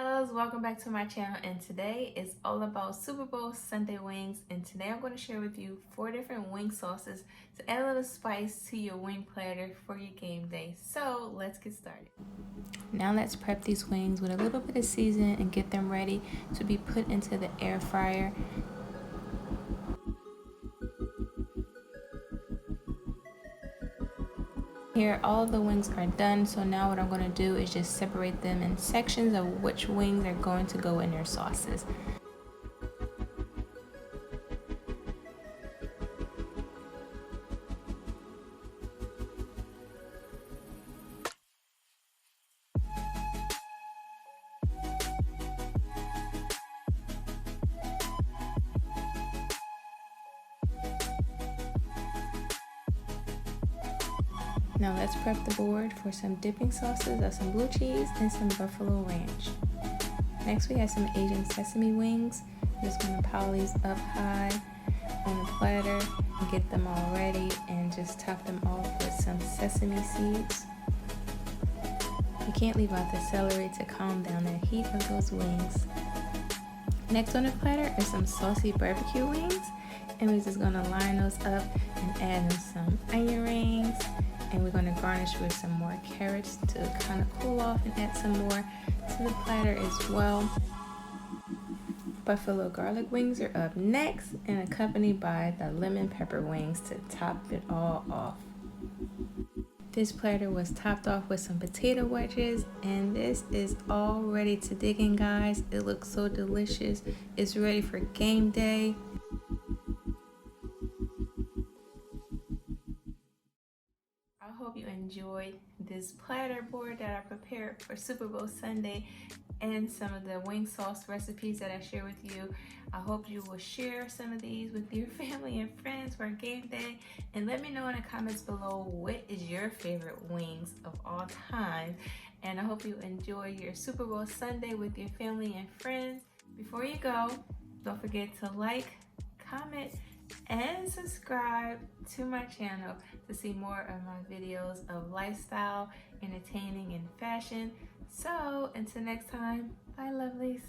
loves, welcome back to my channel, and today is all about Super Bowl Sunday wings. And today I'm going to share with you 4 different wing sauces to add a little spice to your wing platter for your game day. So let's get started. Now let's prep these wings with a little bit of seasoning and get them ready to be put into the air fryer. Here, all of the wings are done, so now what I'm going to do is just separate them in sections of which wings are going to go in their sauces. Now let's prep the board for some dipping sauces of some blue cheese and some buffalo ranch. Next we have some Asian sesame wings. I'm just going to pile these up high on the platter and get them all ready and just top them off with some sesame seeds. You can't leave out the celery to calm down the heat of those wings. Next on the platter is some saucy barbecue wings, and we're just going to line those up and add in some onion rings. And we're going to garnish with some more carrots to kind of cool off and add some more to the platter as well. Buffalo garlic wings are up next and accompanied by the lemon pepper wings to top it all off. This platter was topped off with some potato wedges, and this is all ready to dig in, guys. It looks so delicious. It's ready for game day. I hope you enjoyed this platter board that I prepared for Super Bowl Sunday and some of the wing sauce recipes that I share with you. I hope you will share some of these with your family and friends for game day, and let me know in the comments below what is your favorite wings of all time. And I hope you enjoy your Super Bowl Sunday with your family and friends. Before you go, don't forget to like, comment, and subscribe to my channel to see more of my videos of lifestyle, entertaining, and fashion. So until next time, bye lovelies.